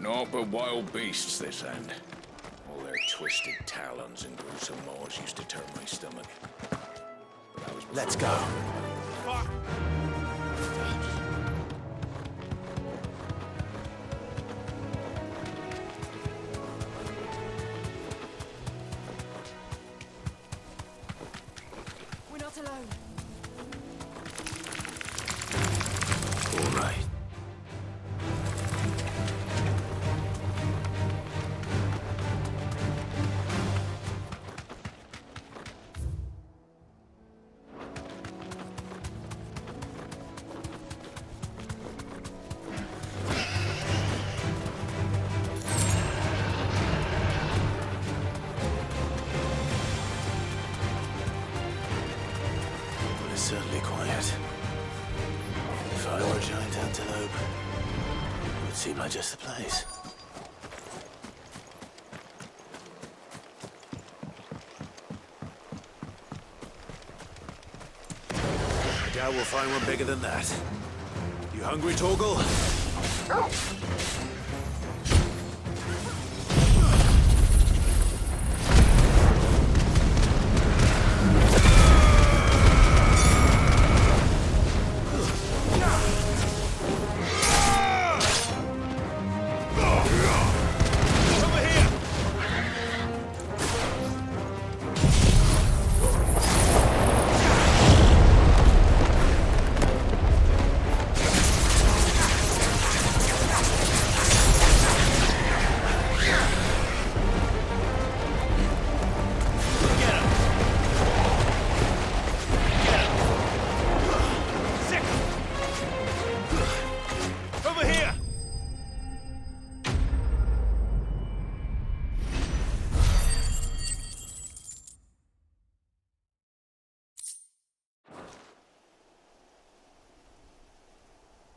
Naught but wild beasts, this end. All their twisted talons and gruesome maws used to turn my stomach. But that was before. Let's go. Fuck! We're not alone. All right. Certainly quiet. If I were a giant antelope, it would seem like just the place. I doubt we'll find one bigger than that. You hungry, Torgal?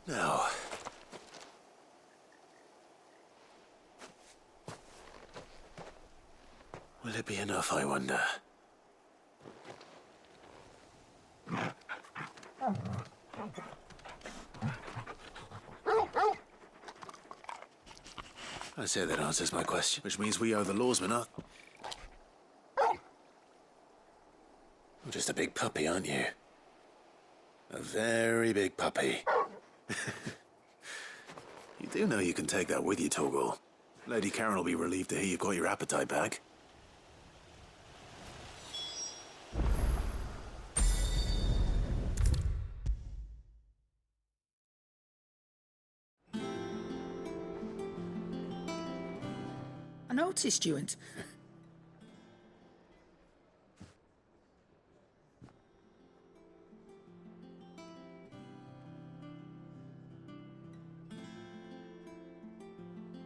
No. Will it be enough, I wonder? I say that answers my question, which means we owe the lawsman up. You're just a big puppy, aren't you? A very big puppy. You do know you can take that with you, Torgal. Lady Karen will be relieved to hear you've got your appetite back. I noticed you and...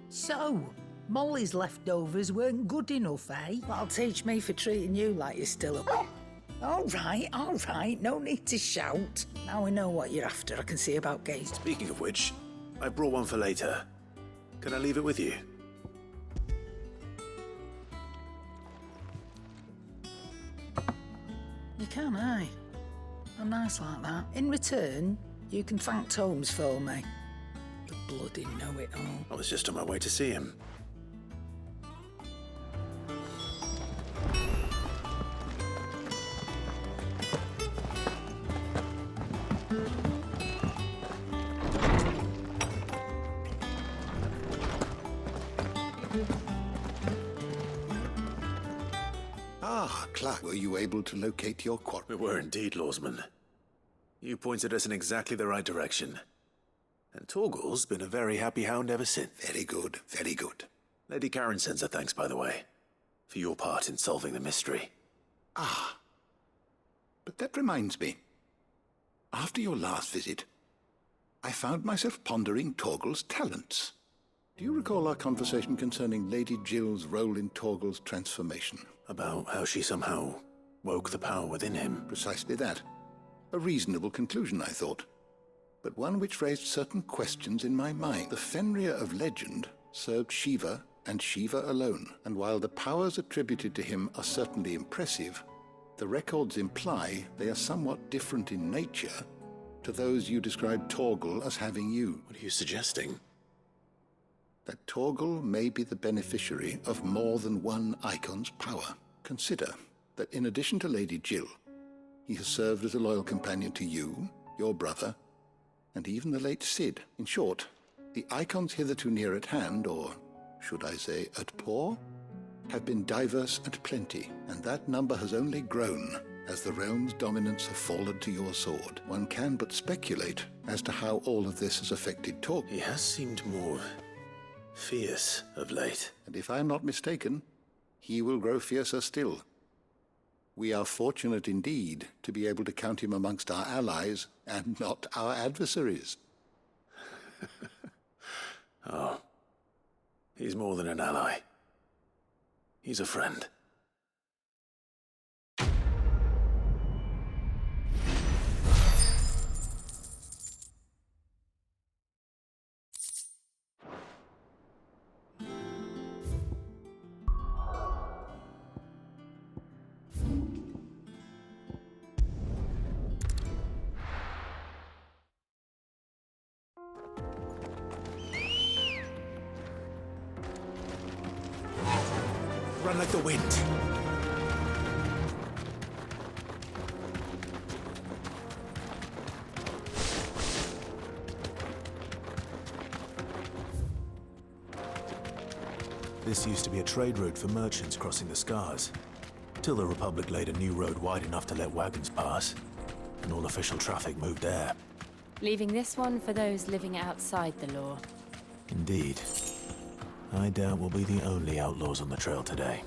So, Molly's leftovers weren't good enough, eh? That'll teach me for treating you like you're still a... All right, no need to shout. Now we know what you're after, I can see about gaze. Speaking of which, I brought one for later. Can I leave it with you? You can, eh? I'm nice like that. In return, you can thank Tomes for me. The bloody know-it-all. I was just on my way to see him. Ah, Clark, were you able to locate your quarry? We were indeed, Lawsman. You pointed us in exactly the right direction. And Torgal's been a very happy hound ever since. Very good, very good. Lady Karen sends her thanks, by the way, for your part in solving the mystery. Ah, but that reminds me. After your last visit, I found myself pondering Torgal's talents. Do you recall our conversation concerning Lady Jill's role in Torgal's transformation? About how she somehow woke the power within him. Precisely that. A reasonable conclusion, I thought, but one which raised certain questions in my mind. The Fenrir of legend served Shiva and Shiva alone, and while the powers attributed to him are certainly impressive, the records imply they are somewhat different in nature to those you described Torgal as having you. What are you suggesting? that Torgal may be the beneficiary of more than one Icon's power. Consider that in addition to Lady Jill, he has served as a loyal companion to you, your brother, and even the late Cid. In short, the Icons hitherto near at hand, or should I say at paw, have been diverse and plenty, and that number has only grown as the realm's dominance have fallen to your sword. One can but speculate as to how all of this has affected Torgal. He has seemed more fierce of late. And if I am not mistaken, he will grow fiercer still. We are fortunate indeed to be able to count him amongst our allies and not our adversaries. Oh, he's more than an ally. He's a friend. Run like the wind. This used to be a trade route for merchants crossing the Scars, till the Republic laid a new road wide enough to let wagons pass, and all official traffic moved there. Leaving this one for those living outside the law. Indeed. I doubt we'll be the only outlaws on the trail today.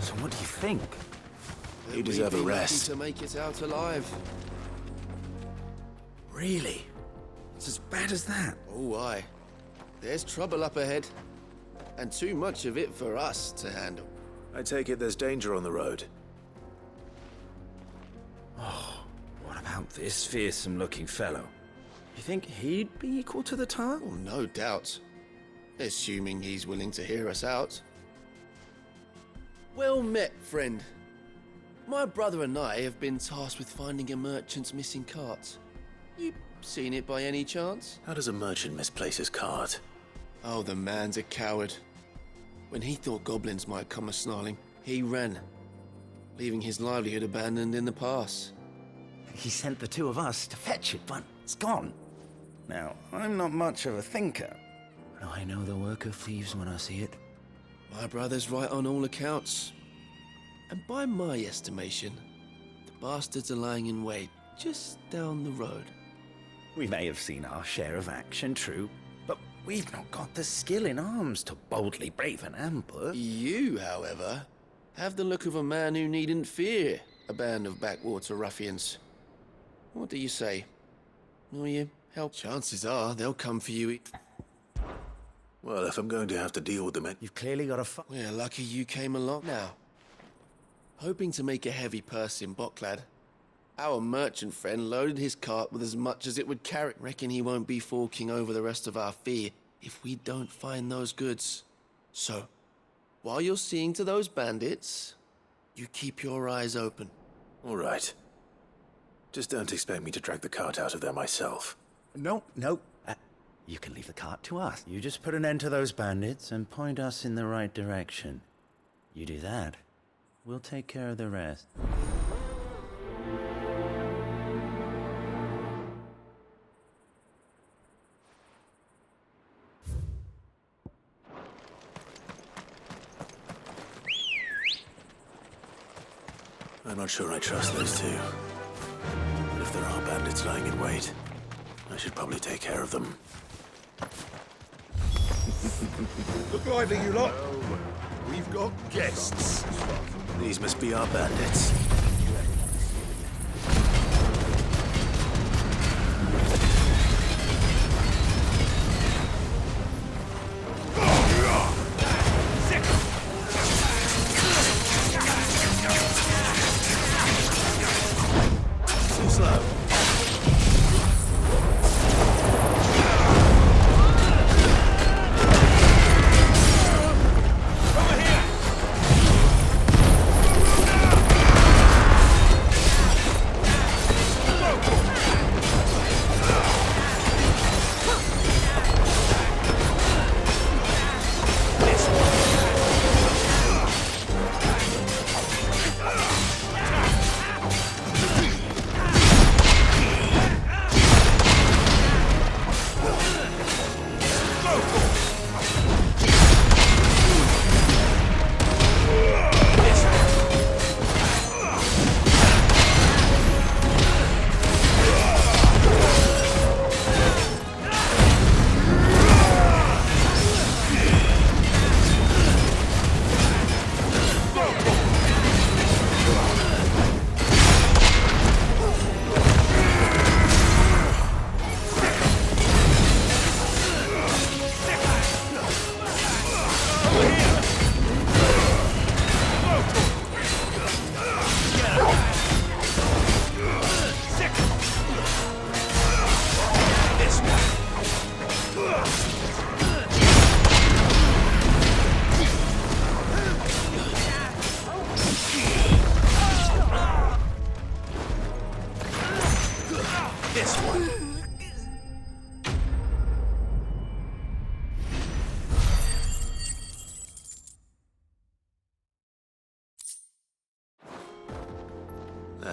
So what do you think? You deserve a We'd be lucky rest. to make it out alive. Really? It's as bad as that? Oh, aye. There's trouble up ahead. And too much of it for us to handle. I take it there's danger on the road. What about this fearsome-looking fellow? You think he'd be equal to the task? Oh, no doubt. Assuming he's willing to hear us out. Well met, friend. My brother and I have been tasked with finding a merchant's missing cart. You seen it by any chance? How does a merchant misplace his cart? Oh, the man's a coward. When he thought goblins might come a-snarling, he ran, leaving his livelihood abandoned in the pass. He sent the two of us to fetch it, but it's gone. Now, I'm not much of a thinker, but I know the work of thieves when I see it. My brother's right on all accounts. And by my estimation, the bastards are lying in wait just down the road. We may have seen our share of action, true, but we've not got the skill in arms to boldly brave an ambush. You, however, have the look of a man who needn't fear a band of backwater ruffians. What do you say? Will you help? Chances are they'll come for you. Well, if I'm going to have to deal with them, You've clearly got a We're lucky you came along now. Hoping to make a heavy purse in Boklad, our merchant friend loaded his cart with as much as it would carry. Reckon he won't be forking over the rest of our fee if we don't find those goods. So, while you're seeing to those bandits, you keep your eyes open. all right. Just don't expect me to drag the cart out of there myself. No. You can leave the cart to us. You just put an end to those bandits and point us in the right direction. You do that, we'll take care of the rest. I'm not sure I trust those two. But if there are bandits lying in wait, I should probably take care of them. Look lively, you lot. We've got guests. These must be our bandits. Too slow.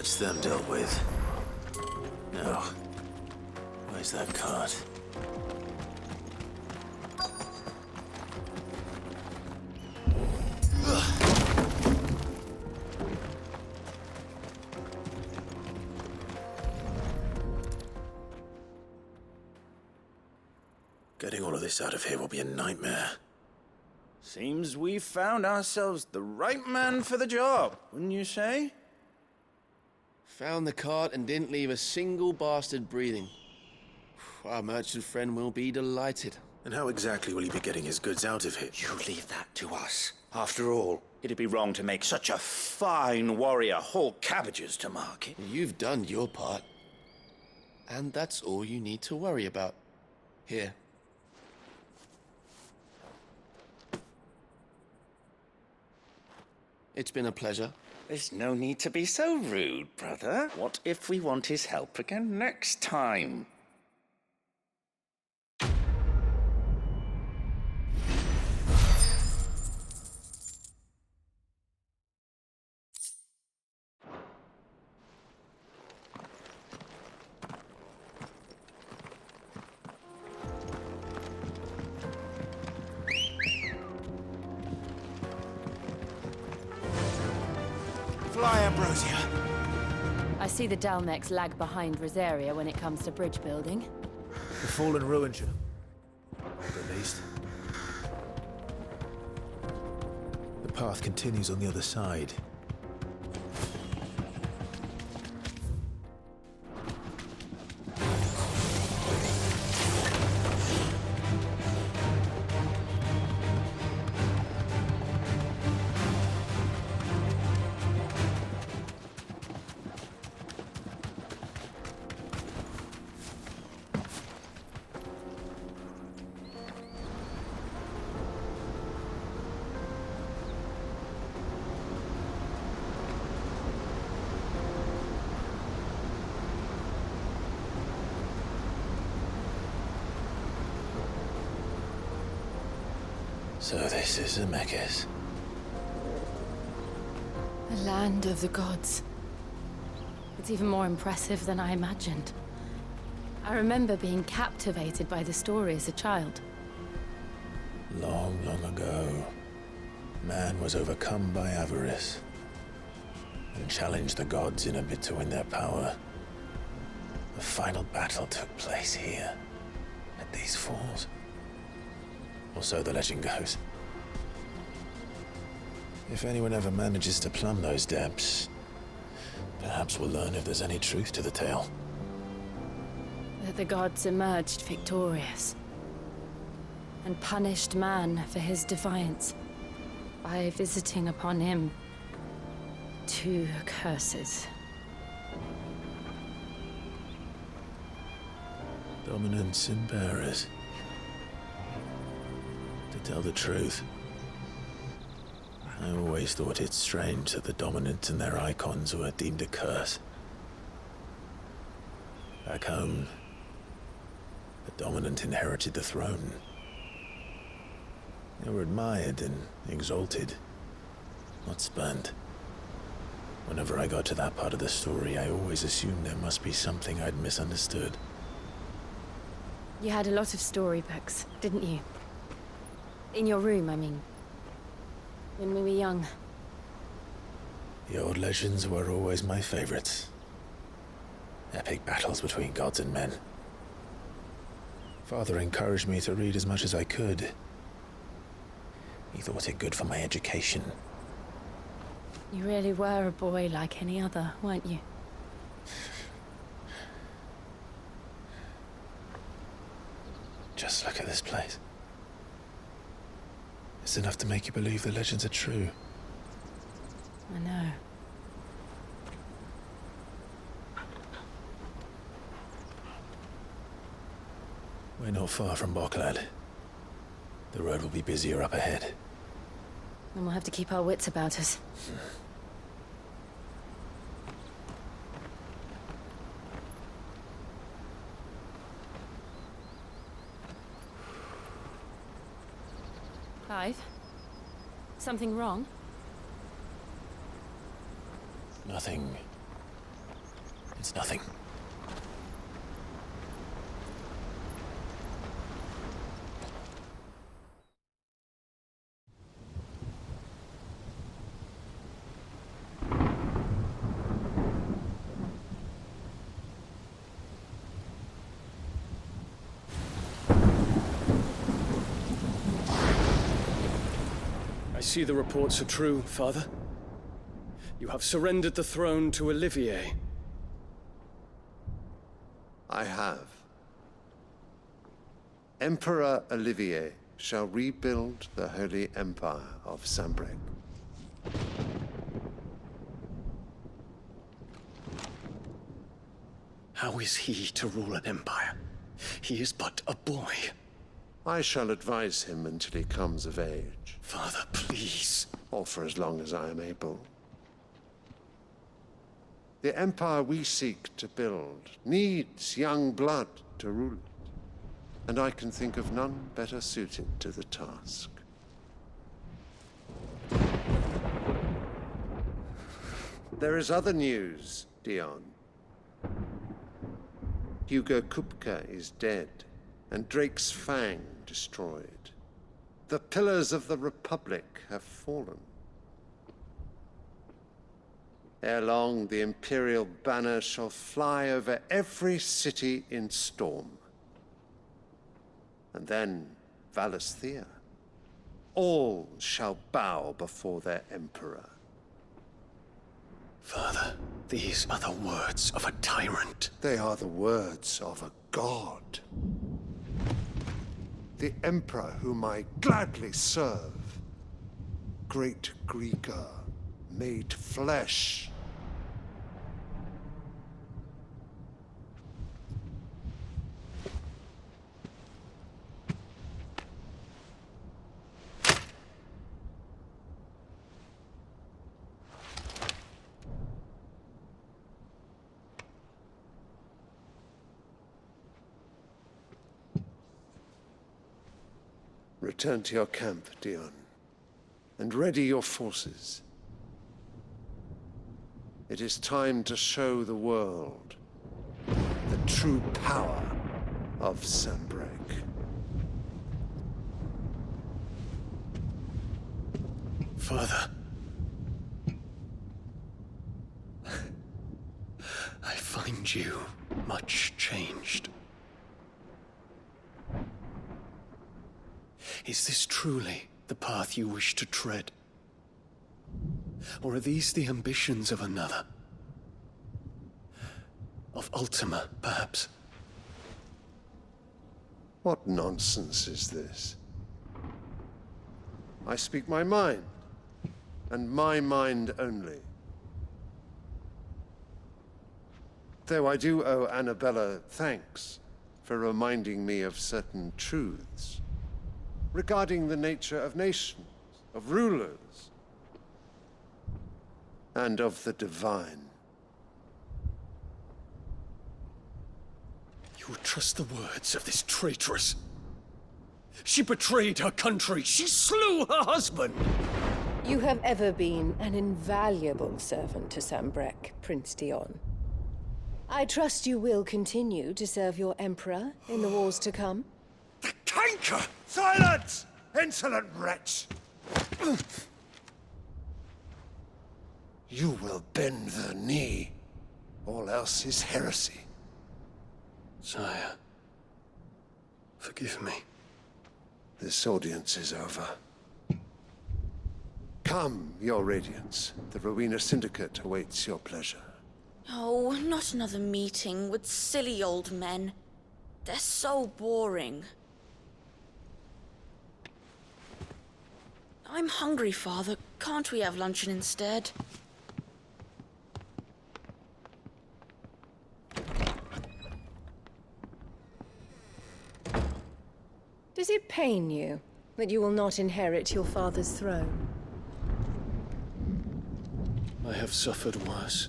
That's them dealt with. Now, where's that cart? Getting all of this out of here will be a nightmare. Seems we've found ourselves the right man for the job, wouldn't you say? Found the cart and didn't leave a single bastard breathing. Our merchant friend will be delighted. And how exactly will he be getting his goods out of here? You leave that to us. After all, it'd be wrong to make such a fine warrior haul cabbages to market. You've done your part. And that's all you need to worry about. Here. It's been a pleasure. There's no need to be so rude, brother. What if we want his help again next time? Fly, Ambrosia! I see the Dalmex lag behind Rosaria when it comes to bridge building. The fallen ruined you. At least. The path continues on the other side. So this is Zemeckis. The land of the gods. It's even more impressive than I imagined. I remember being captivated by the story as a child. Long, long ago, man was overcome by avarice and challenged the gods in a bid to win their power. The final battle took place here, at these falls. Or so the legend goes. If anyone ever manages to plumb those depths, perhaps we'll learn if there's any truth to the tale. That the gods emerged victorious and punished man for his defiance by visiting upon him 2 curses. Dominants and bearers. To tell the truth, I always thought it strange that the dominant and their icons were deemed a curse. Back home, the dominant inherited the throne. They were admired and exalted, not spurned. Whenever I got to that part of the story, I always assumed there must be something I'd misunderstood. You had a lot of storybooks, didn't you? In your room, I mean. When we were young. The old legends were always my favorites. Epic battles between gods and men. Father encouraged me to read as much as I could. He thought it good for my education. You really were a boy like any other, weren't you? Just look at this place. It's enough to make you believe the legends are true. I know. We're not far from Boklad. The road will be busier up ahead. And we'll have to keep our wits about us. Clive? Something wrong? Nothing It's nothing. I see the reports are true, Father. You have surrendered the throne to Olivier. I have. Emperor Olivier shall rebuild the Holy Empire of Sambrec. How is he to rule an empire? He is but a boy. I shall advise him until he comes of age, Father, please. or for as long as I am able. The empire we seek to build needs young blood to rule it, and I can think of none better suited to the task. There is other news, Dion. Hugo Kupka is dead, and Drake's Fang destroyed. The pillars of the Republic have fallen. Ere long, the Imperial banner shall fly over every city in Storm. And then Valisthea. All shall bow before their Emperor. Father, these are the words of a tyrant. They are the words of a god. The Emperor whom I gladly serve. Great Greeker, made flesh. Return to your camp, Dion, and ready your forces. It is time to show the world the true power of Sambrec. Father. I find you much changed. Is this truly the path you wish to tread? Or are these the ambitions of another? Of Ultima, perhaps? What nonsense is this? I speak my mind, and my mind only. Though I do owe Annabella thanks for reminding me of certain truths regarding the nature of nations, of rulers, and of the divine. You would trust the words of this traitress? She betrayed her country. She slew her husband. You have ever been an invaluable servant to Sambrec, Prince Dion. I trust you will continue to serve your Emperor in the wars to come. The canker! Silence! Insolent wretch! You will bend the knee. All else is heresy. Sire, forgive me. This audience is over. Come, your Radiance. The Rowena Syndicate awaits your pleasure. Oh, not another meeting with silly old men. They're so boring. I'm hungry, Father. Can't we have luncheon instead? Does it pain you that you will not inherit your father's throne? I have suffered worse.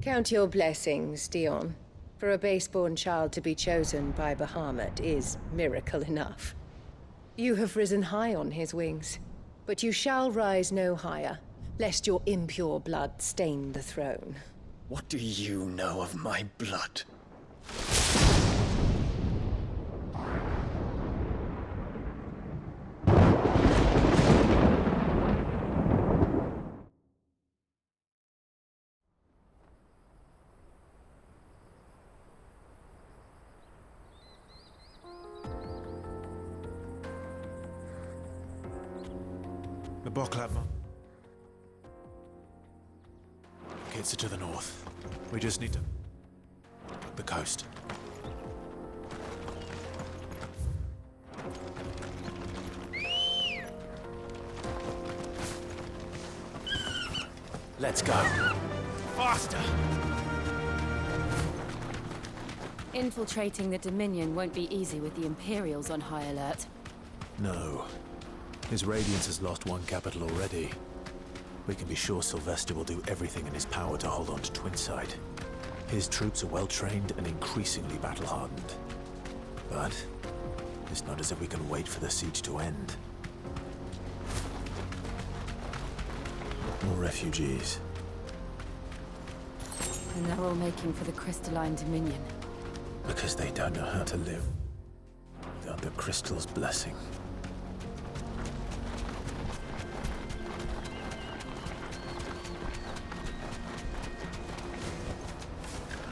Count your blessings, Dion. For a base-born child to be chosen by Bahamut is miracle enough. You have risen high on his wings, But you shall rise no higher, lest your impure blood stain the throne. What do you know of my blood? The Boklad. Kids are to the north. We just need to... the coast. Let's go. Faster! Infiltrating the Dominion won't be easy with the Imperials on high alert. No. His Radiance has lost one capital already. We can be sure Sylvester will do everything in his power to hold on to Twinside. His troops are well-trained and increasingly battle-hardened. But it's not as if we can wait for the siege to end. More refugees. And they're all making for the Crystalline Dominion. Because they don't know how to live without the Crystal's blessing.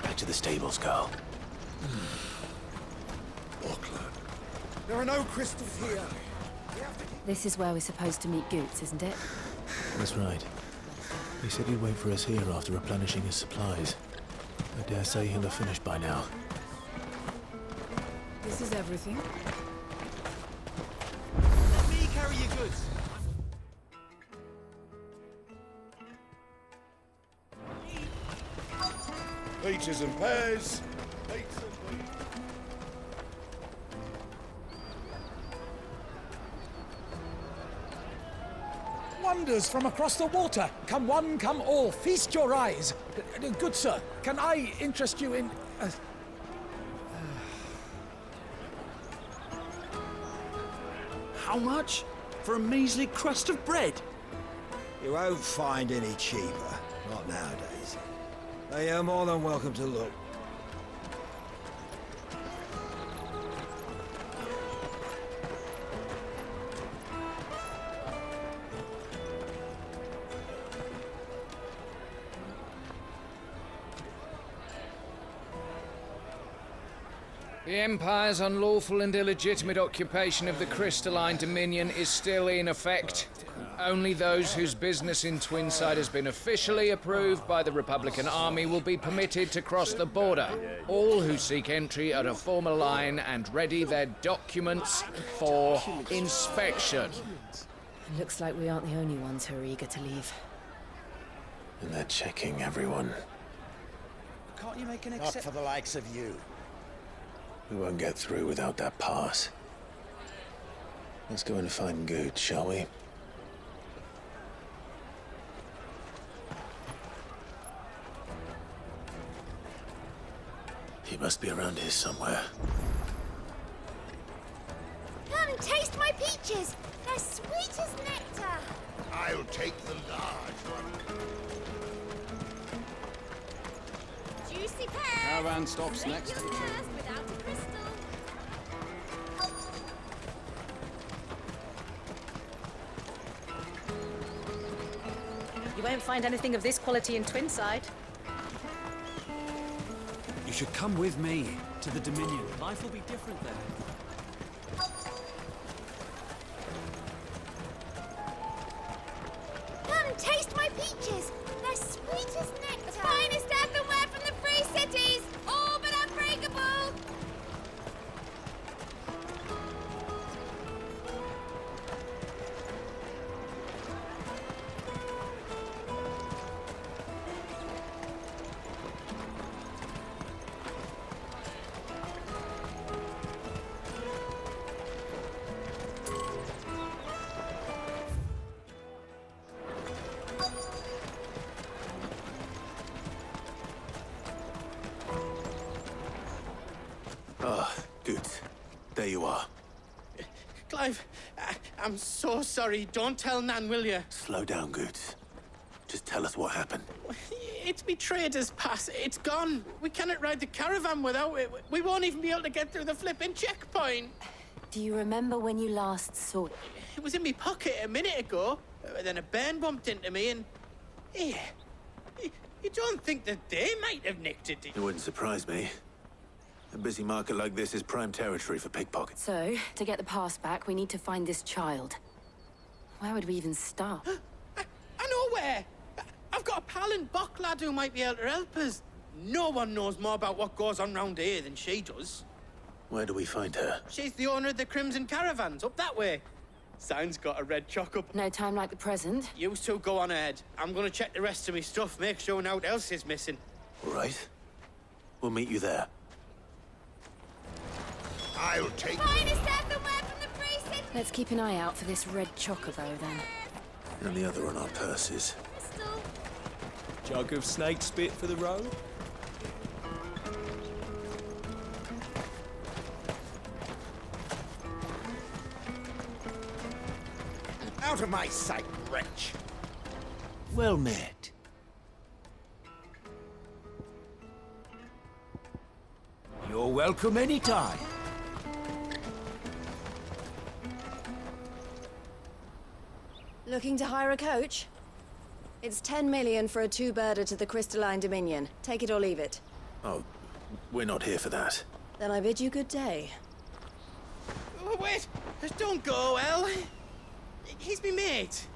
Back to the stables, Carl. Boklad. There are no crystals here. This is where we're supposed to meet Goots, isn't it? That's right. He said he'd wait for us here after replenishing his supplies. I dare say he'll have finished by now. This is everything. Let me carry your goods. Peaches and pears. Wonders from across the water. Come one, come all. Feast your eyes. Good sir, can I interest you in... How much? For a measly crust of bread? You won't find any cheaper. Not nowadays. But you're more than welcome to look. The Empire's unlawful and illegitimate occupation of the Crystalline Dominion is still in effect. Only those whose business in Twinside has been officially approved by the Republican Army will be permitted to cross the border. All who seek entry are to form a line and ready their documents for inspection. It looks like we aren't the only ones who are eager to leave. And they're checking everyone. Can't you make an exception? Not for the likes of you. We won't get through without that pass. Let's go and find Good, shall we? He must be around here somewhere. Come taste my peaches. They're sweet as nectar. I'll take the large one. Juicy pears. Caravan stops Make next. your thirst without a crystal. You won't find anything of this quality in Twinside. You should come with me to the Dominion. Life will be different there. Come taste my peaches. They're sweet as nectar. The finest earthenware from the free cities. All but unbreakable. Ah, good. There you are. Clive, I'm so sorry. Don't tell Nan, will you? Slow down, Goots. Just tell us what happened. It's me trader's pass. It's gone. We cannot ride the caravan without it. We won't even be able to get through the flipping checkpoint. Do you remember when you last saw it? It was in my pocket a minute ago. Then a bairn bumped into me and... Yeah. You don't think that they might have nicked it? It wouldn't surprise me. A busy market like this is prime territory for pickpockets. So, to get the pass back, we need to find this child. Where would we even start? I know where! I've got a pal in Boklad who might be able to help us. No one knows more about what goes on round here than she does. Where do we find her? She's the owner of the Crimson Caravans, up that way. Sign's got a red chock up. No time like the present. You two go on ahead. I'm gonna check the rest of my stuff, make sure naught else is missing. All right. We'll meet you there. I'll take... Finest earthenware from the Free City! Let's keep an eye out for this red chocobo, then. And the other on our purses. Crystal. Jug of snake spit for the road? Out of my sight, wretch! Well met. You're welcome anytime. Looking to hire a coach? It's 10 million for a two-birder to the Crystalline Dominion. Take it or leave it. Oh, we're not here for that. Then I bid you good day. Oh, wait! Don't go, El! He's me mate.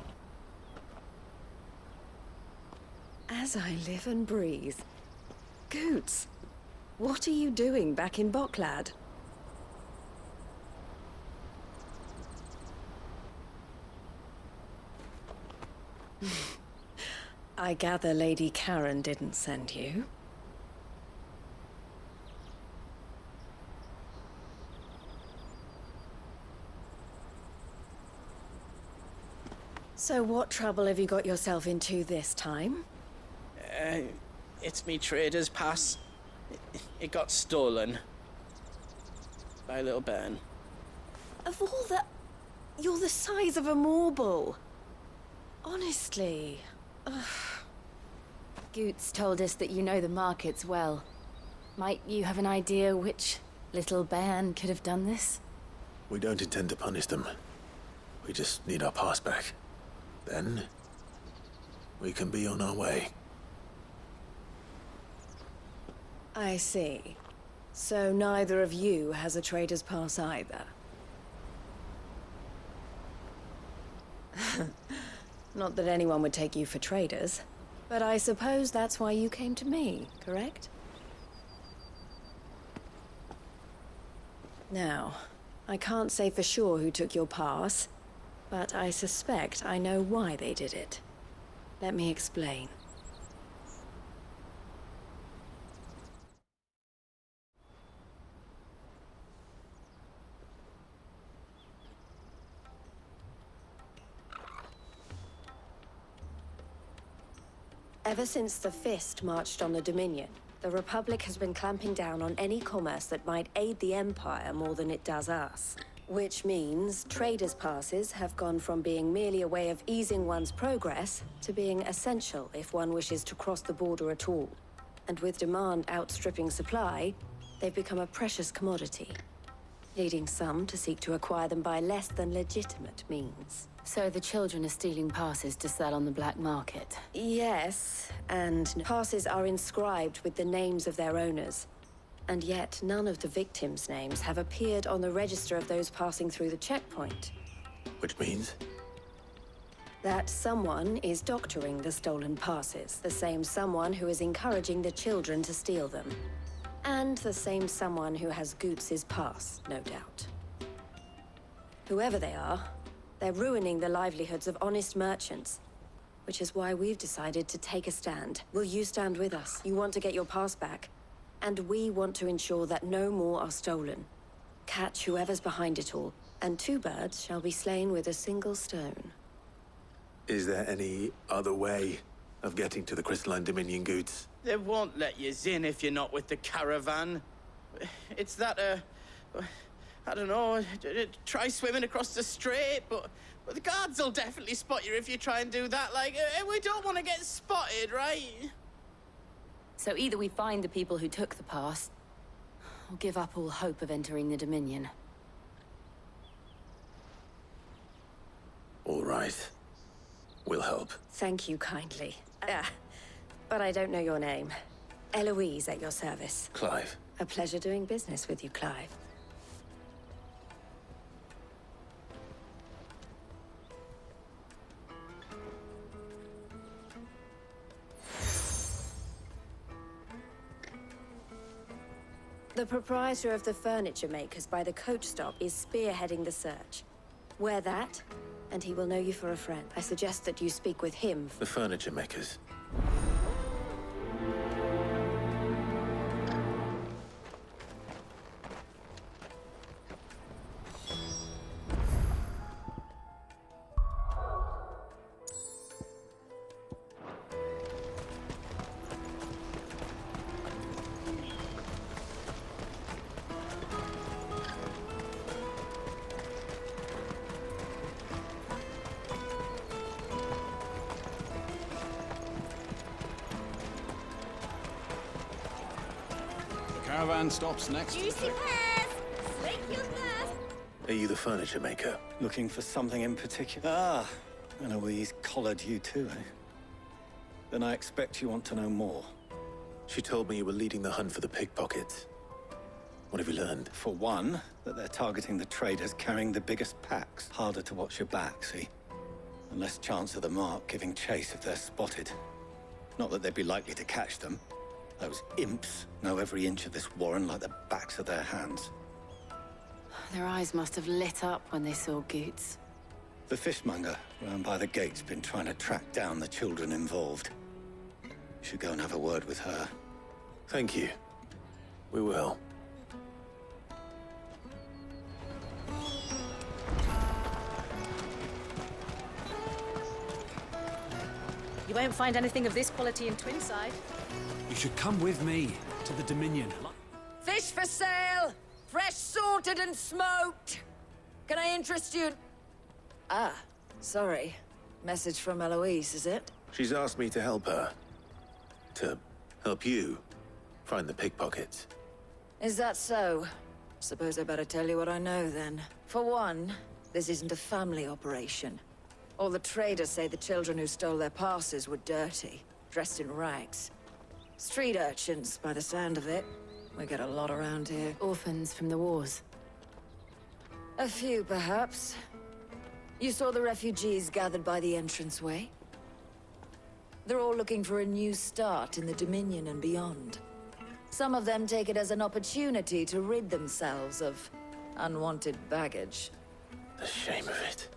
As I live and breathe. Goots, what are you doing back in Boklad? I gather Lady Karen didn't send you. So what trouble have you got yourself into this time? It's me trader's pass. It got stolen. By a little bairn. Of all the... You're the size of a marble. Honestly. Ugh. Goots told us that you know the markets well. Might you have an idea which little bairn could have done this? We don't intend to punish them. We just need our pass back. Then, we can be on our way. I see. So neither of you has a trader's pass either. Not that anyone would take you for traders, but I suppose that's why you came to me, correct? Now, I can't say for sure who took your pass, but I suspect I know why they did it. Let me explain. Ever since the Fist marched on the Dominion, the Republic has been clamping down on any commerce that might aid the Empire more than it does us. Which means traders' passes have gone from being merely a way of easing one's progress to being essential if one wishes to cross the border at all. And with demand outstripping supply, they've become a precious commodity, leading some to seek to acquire them by less than legitimate means. So the children are stealing passes to sell on the black market? Yes, and passes are inscribed with the names of their owners. And yet, none of the victims' names have appeared on the register of those passing through the checkpoint. Which means? That someone is doctoring the stolen passes, the same someone who is encouraging the children to steal them. And the same someone who has Goots' pass, no doubt. Whoever they are, they're ruining the livelihoods of honest merchants, which is why we've decided to take a stand. Will you stand with us? You want to get your pass back, and we want to ensure that no more are stolen. Catch whoever's behind it all, and two birds shall be slain with a single stone. Is there any other way of getting to the Crystalline Dominion, Goots? They won't let you in if you're not with the caravan. It's that, I don't know, try swimming across the strait, but the guards will definitely spot you if you try and do that. Like, we don't want to get spotted, right? So either we find the people who took the pass, or give up all hope of entering the Dominion. All right. We'll help. Thank you kindly. But I don't know your name. Eloise at your service. Clive. A pleasure doing business with you, Clive. The proprietor of the furniture makers by the coach stop is spearheading the search. Wear that, and he will know you for a friend. I suggest that you speak with him. The furniture makers. Caravan stops next. Juicy pears! Slake your thirst! Are you the furniture maker? Looking for something in particular? Ah, Eloise collared you too, eh? Then I expect you want to know more. She told me you were leading the hunt for the pickpockets. What have you learned? For one, that they're targeting the traders carrying the biggest packs. Harder to watch your back, see? And less chance of the mark giving chase if they're spotted. Not that they'd be likely to catch them. Those imps know every inch of this warren like the backs of their hands. Their eyes must have lit up when they saw Goots. The fishmonger round by the gate's been trying to track down the children involved. You should go and have a word with her. Thank you. We will. You won't find anything of this quality in Twinside. You should come with me to the Dominion. Fish for sale! Fresh sorted and smoked! Can I interest you? Ah, sorry. Message from Eloise, is it? She's asked me to help her. To help you find the pickpockets. Is that so? Suppose I better tell you what I know then. For one, this isn't a family operation. All the traders say the children who stole their passes were dirty, dressed in rags. Street urchins, by the sound of it. We get a lot around here. Orphans from the wars. A few, perhaps. You saw the refugees gathered by the entranceway? They're all looking for a new start in the Dominion and beyond. Some of them take it as an opportunity to rid themselves of unwanted baggage. The shame of it.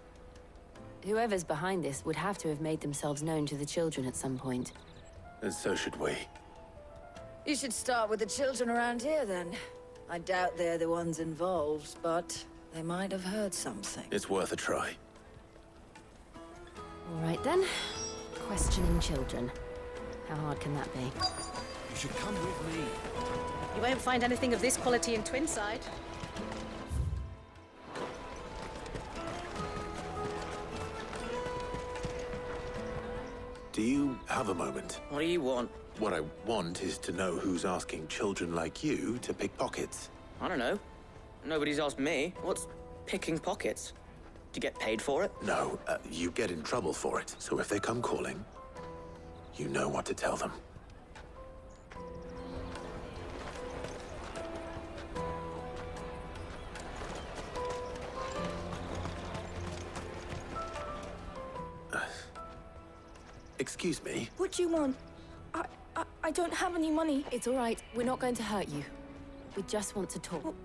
Whoever's behind this would have to have made themselves known to the children at some point. And so should we. You should start with the children around here, then. I doubt they're the ones involved, but they might have heard something. It's worth a try. All right, then. Questioning children. How hard can that be? You should come with me. You won't find anything of this quality in Twinside. Do you have a moment? What do you want? What I want is to know who's asking children like you to pick pockets. I don't know. Nobody's asked me. What's picking pockets? Do you get paid for it? No, you get in trouble for it. So if they come calling, you know what to tell them. Excuse me? What do you want? I don't have any money. It's all right. We're not going to hurt you. We just want to talk.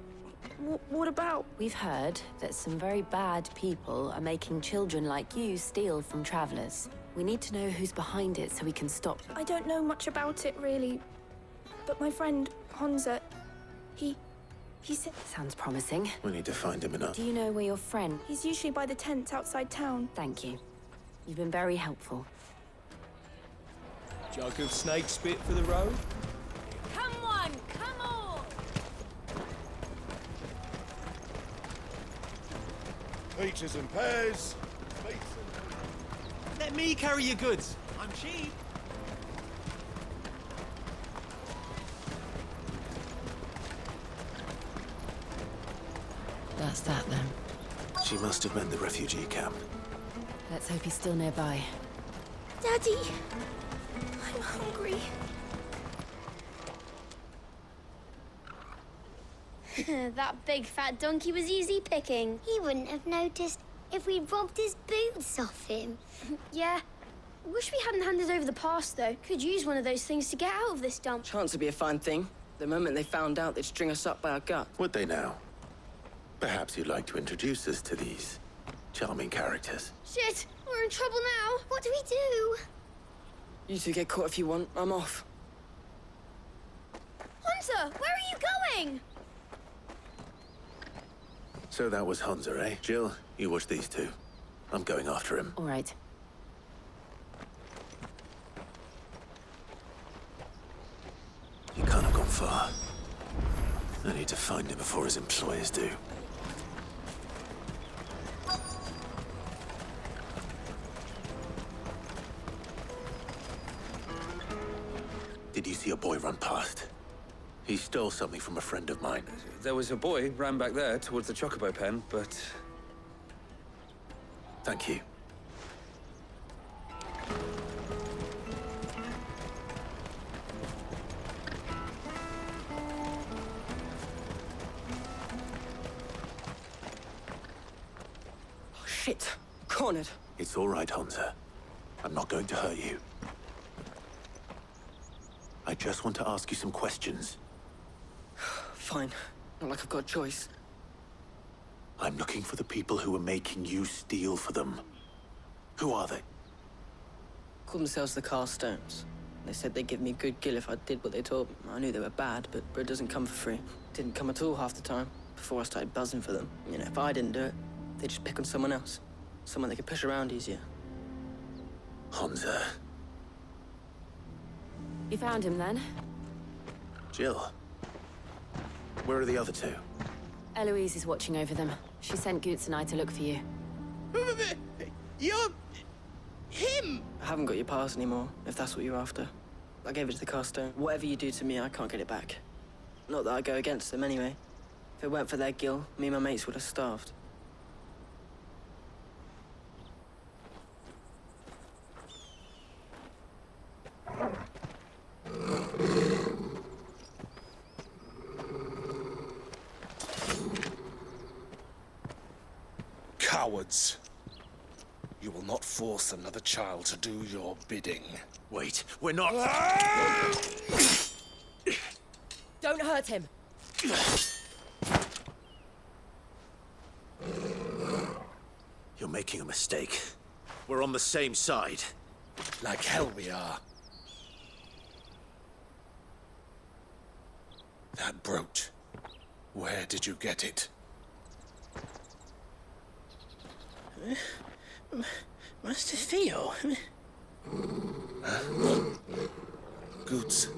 What about? We've heard that some very bad people are making children like you steal from travelers. We need to know who's behind it so we can stop them. I don't know much about it, really. But my friend, Honza, he said... Sounds promising. We need to find him enough. Do you know where your friend... He's usually by the tents outside town. Thank you. You've been very helpful. Jug of snake spit for the road? Come on, come on! Peaches and pears. Let me carry your goods. I'm cheap. That's that then. She must have meant the refugee camp. Let's hope he's still nearby. Daddy, I'm hungry. That big fat donkey was easy picking. He wouldn't have noticed if we robbed his boots off him. Yeah. Wish we hadn't handed over the pass, though. Could use one of those things to get out of this dump. Chance would be a fine thing. The moment they found out, they'd string us up by our gut. Would they now? Perhaps you'd like to introduce us to these charming characters. Shit, we're in trouble now. What do we do? You two get caught if you want. I'm off. Hunter, where are you going? So that was Hunter, eh? Jill, you watch these two. I'm going after him. All right. He can't have gone far. I need to find him before his employers do. Did you see a boy run past? He stole something from a friend of mine. There was a boy ran back there towards the Chocobo pen, but... Thank you. Oh, shit. Cornered. It's all right, Hunter. I'm not going to hurt you. I just want to ask you some questions. Fine. Not like I've got a choice. I'm looking for the people who are making you steal for them. Who are they? Call themselves the Carstones. They said they'd give me a good gill if I did what they told me. I knew they were bad, but bread doesn't come for free. Didn't come at all half the time, before I started buzzing for them. You know, if I didn't do it, they'd just pick on someone else. Someone they could push around easier. Hunter. You found him then? Jill. Where are the other two? Eloise is watching over them. She sent Goots and I to look for you. You're... him! I haven't got your pass anymore, if that's what you're after. I gave it to the Carstone. Whatever you do to me, I can't get it back. Not that I go against them anyway. If it weren't for their gill, me and my mates would have starved. Cowards. You will not force another child to do your bidding. Wait, we're not... Don't hurt him. You're making a mistake. We're on the same side. Like hell we are. That brooch. Where did you get it? Master Theo. Goots.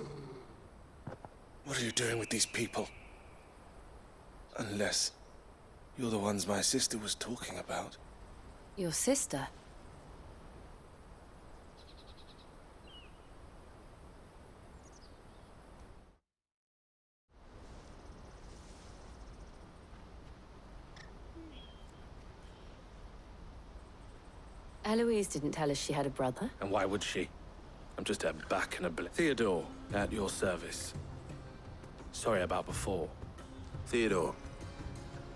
What are you doing with these people? Unless you're the ones my sister was talking about. Your sister? Eloise didn't tell us she had a brother. And why would she? I'm just her back and a blip. Theodore, at your service. Sorry about before. Theodore,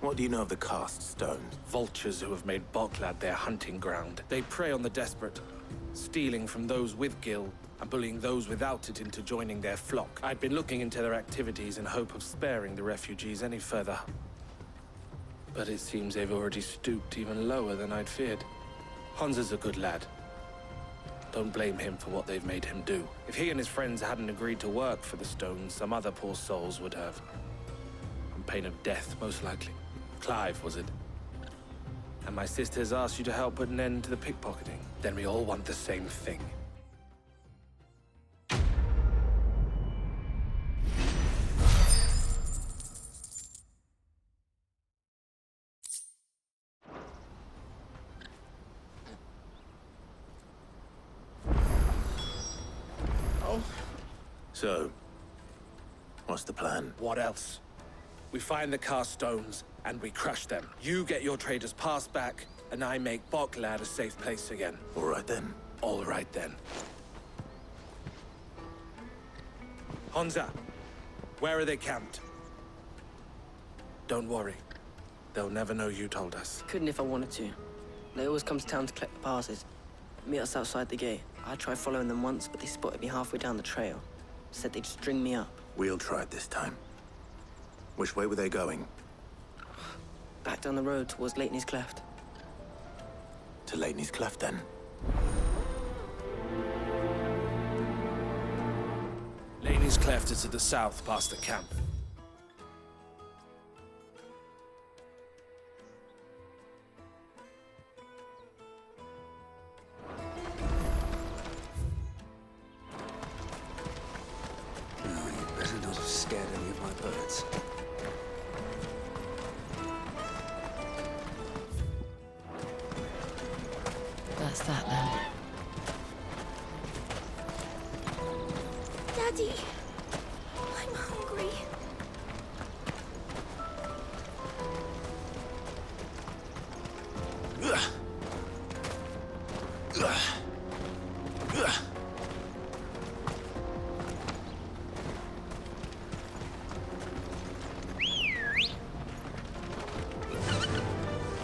what do you know of the Cast Stone? Vultures who have made Boklad their hunting ground. They prey on the desperate, stealing from those with gil and bullying those without it into joining their flock. I'd been looking into their activities in hope of sparing the refugees any further. But it seems they've already stooped even lower than I'd feared. Hansa's a good lad. Don't blame him for what they've made him do. If he and his friends hadn't agreed to work for the Stones, some other poor souls would have. On pain of death, most likely. Clive, was it? And my sisters asked you to help put an end to the pickpocketing. Then we all want the same thing. So, what's the plan? What else? We find the cast stones, and we crush them. You get your trader's pass back, and I make Boklad a safe place again. All right then. All right then. Honza, where are they camped? Don't worry. They'll never know you told us. Couldn't if I wanted to. They always come to town to collect the passes. Meet us outside the gate. I tried following them once, but they spotted me halfway down the trail. Said they'd string me up. We'll try it this time. Which way were they going? Back down the road towards Lateney's Cleft. To Lateney's Cleft, then. Laney's Cleft is to the south, past the camp. Better not have scared any of my birds. That's that then. Daddy, I'm hungry.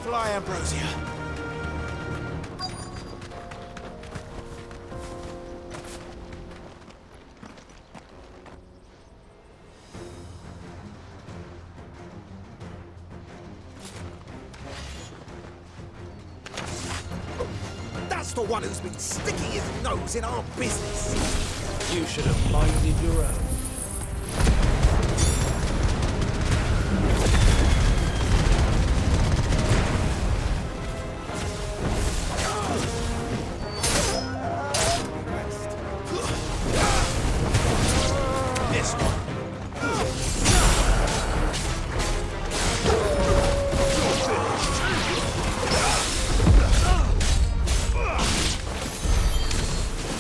Fly, Ambrosia. That's the one who's been sticking his nose in our business. You should have minded your own. This one.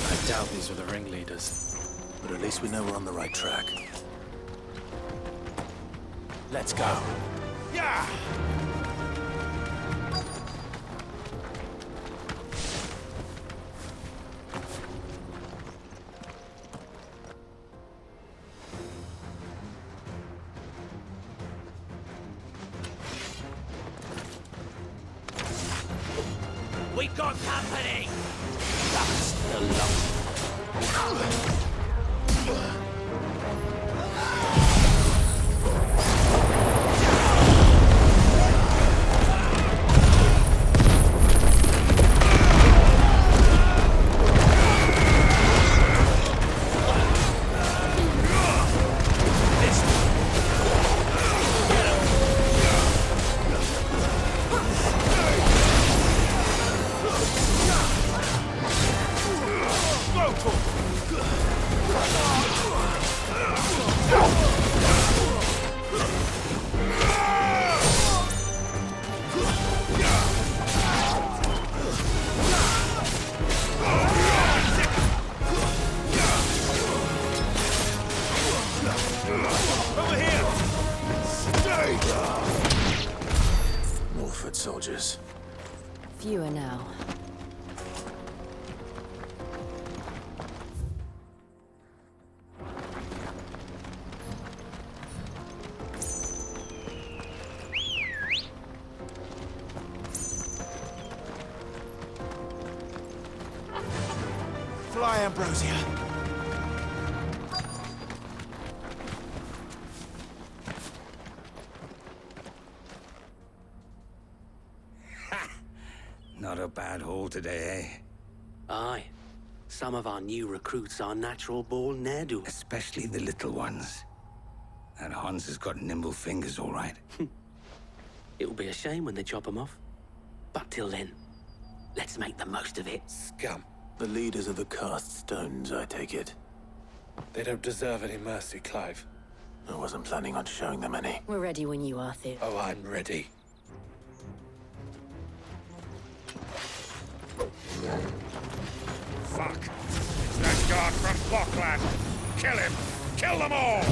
I doubt these were the ringleaders. But at least we know we're on the right track. Let's go. Yeah! We got company! That's the lot. Over here! Stay! More foot soldiers. Fewer now. Fly, Ambrosia. Not a bad haul today, eh? Aye. Some of our new recruits are natural born ne'er-do. Especially the little ones. That Hans has got nimble fingers, all right. It'll be a shame when they chop them off. But till then, let's make the most of it. Scum. The leaders of the cast stones, I take it. They don't deserve any mercy, Clive. I wasn't planning on showing them any. We're ready when you are, Thib. Oh, I'm ready. Fuck. It's that guard from Boklad. Kill him! Kill them all!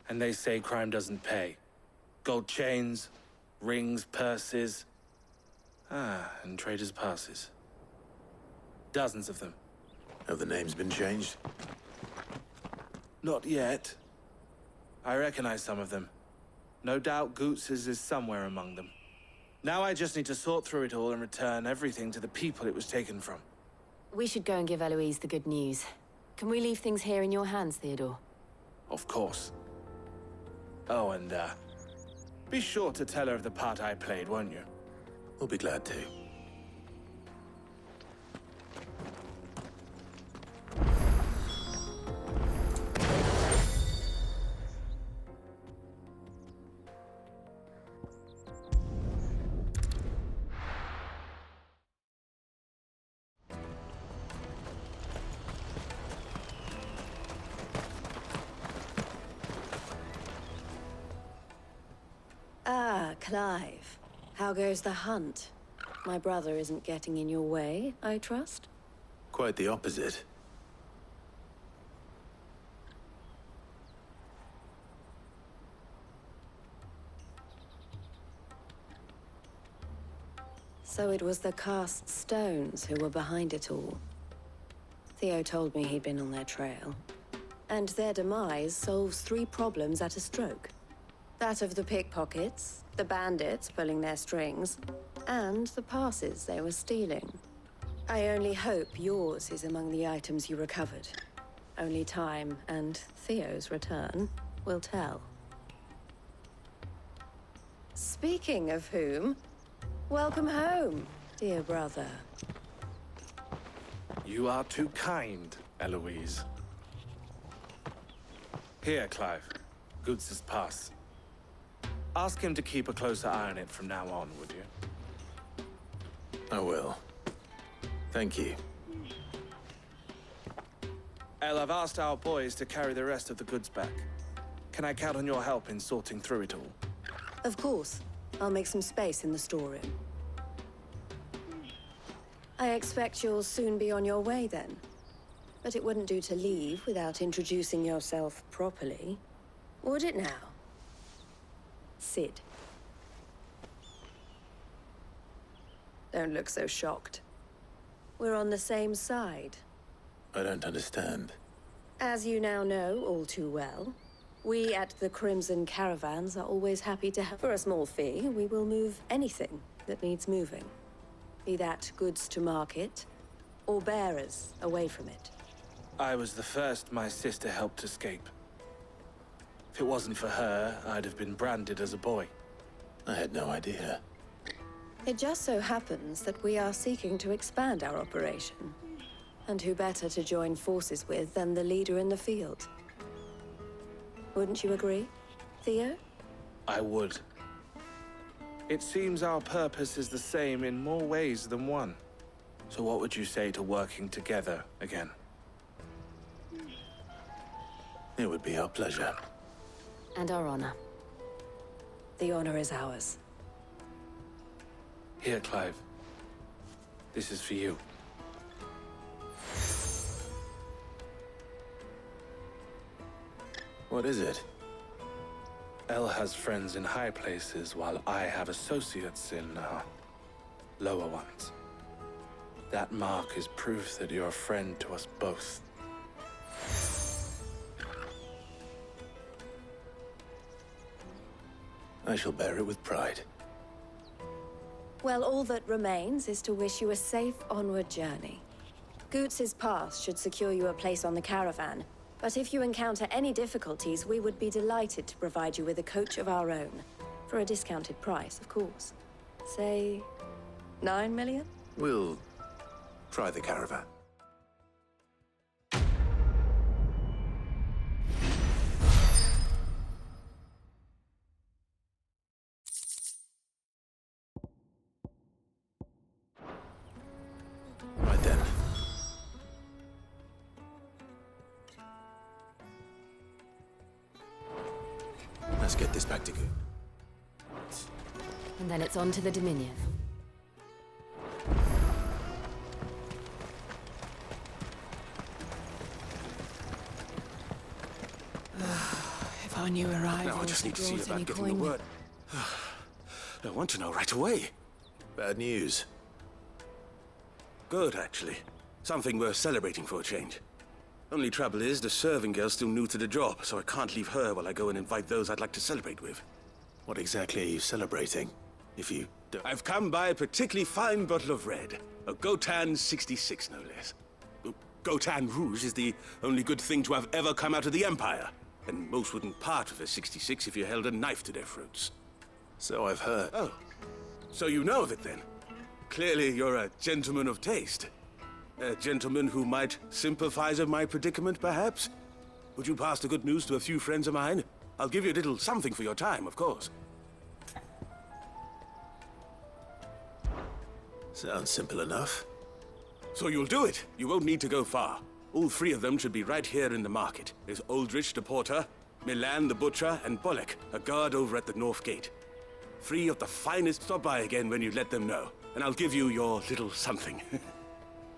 And they say crime doesn't pay. Gold chains, rings, purses. And traders' passes. Dozens of them. Have the names been changed? Not yet. I recognize some of them. No doubt Goots's is somewhere among them. Now I just need to sort through it all and return everything to the people it was taken from. We should go and give Eloise the good news. Can we leave things here in your hands, Theodore? Of course. Oh, and, be sure to tell her of the part I played, won't you? We'll be glad to. Ah, Clive. How goes the hunt? My brother isn't getting in your way, I trust? Quite the opposite. So it was the cast stones who were behind it all. Theo told me he'd been on their trail. And their demise solves 3 problems at a stroke. That of the pickpockets, the bandits pulling their strings, and the passes they were stealing. I only hope yours is among the items you recovered. Only time and Theo's return will tell. Speaking of whom, welcome home, dear brother. You are too kind, Eloise. Here, Clive. Goots's pass. Ask him to keep a closer eye on it from now on, would you? I will. Thank you. El, I've asked our boys to carry the rest of the goods back. Can I count on your help in sorting through it all? Of course. I'll make some space in the storeroom. I expect you'll soon be on your way then. But it wouldn't do to leave without introducing yourself properly. Would it now? Sid. Don't look so shocked. We're on the same side. I don't understand. As you now know all too well, We at the Crimson Caravans are always happy to help. For a small fee, we will move anything that needs moving. Be that goods to market, or bearers away from it. I was the first my sister helped escape. If it wasn't for her, I'd have been branded as a boy. I had no idea. It just so happens that we are seeking to expand our operation. And who better to join forces with than the leader in the field? Wouldn't you agree, Theo? I would. It seems our purpose is the same in more ways than one. So what would you say to working together again? It would be our pleasure. And our honor. The honor is ours. Here, Clive. This is for you. What is it? Elle has friends in high places, while I have associates in, lower ones. That mark is proof that you're a friend to us both. I shall bear it with pride. Well, all that remains is to wish you a safe onward journey. Goots's pass should secure you a place on the caravan, but if you encounter any difficulties, we would be delighted to provide you with a coach of our own. For a discounted price, of course. Say, 9 million? We'll try the caravan. Right then. Let's get this back to good. And then it's on to the Dominion. If I knew arrival, Now I just need to see brought about any getting the coin. word. I want to know right away. Bad news. Good, actually. Something worth celebrating for a change. Only trouble is, the serving girl's still new to the job, so I can't leave her while I go and invite those I'd like to celebrate with. What exactly are you celebrating? If you don't... I've come by a particularly fine bottle of red. A Gotan 66, no less. Gotan Rouge is the only good thing to have ever come out of the Empire. And most wouldn't part with a 66 if you held a knife to their throats. So I've heard. Oh. So you know of it, then? Clearly you're a gentleman of taste. A gentleman who might sympathize with my predicament, perhaps? Would you pass the good news to a few friends of mine? I'll give you a little something for your time, of course. Sounds simple enough. So you'll do it. You won't need to go far. All three of them should be right here in the market. There's Aldrich the porter, Milan the butcher, and Bolek, a guard over at the north gate. Three of the finest. Stop by again when you let them know, and I'll give you your little something.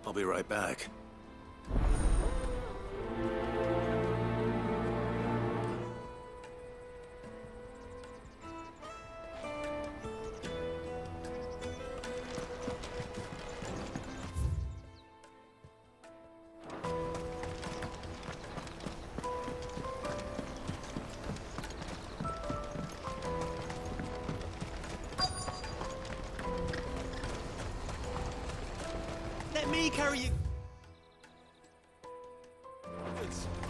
I'll be right back. Let me carry you.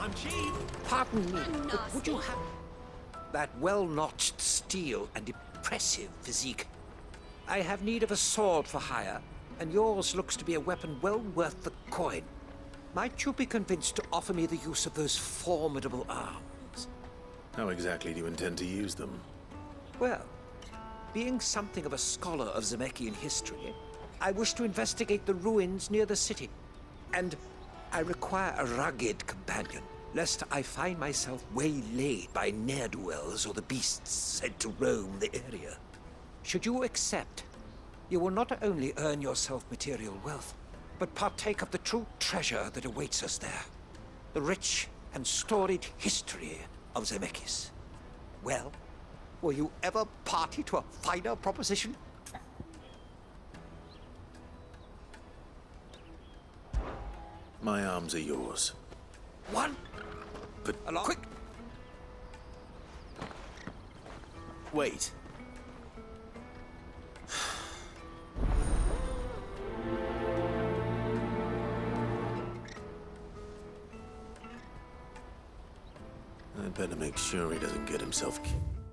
I'm cheap. Pardon me, but would you have that well-notched steel and impressive physique? I have need of a sword for hire, and yours looks to be a weapon well worth the coin. Might you be convinced to offer me the use of those formidable arms? How exactly do you intend to use them? Well, being something of a scholar of Zemeckis history, I wish to investigate the ruins near the city. And I require a rugged companion, lest I find myself waylaid by ne'er-do-wells or the beasts said to roam the area. Should you accept, you will not only earn yourself material wealth, but partake of the true treasure that awaits us there. The rich and storied history of Zemeckis. Well, were you ever party to a finer proposition? My arms are yours. One. But quick. Wait. I'd better make sure he doesn't get himself killed.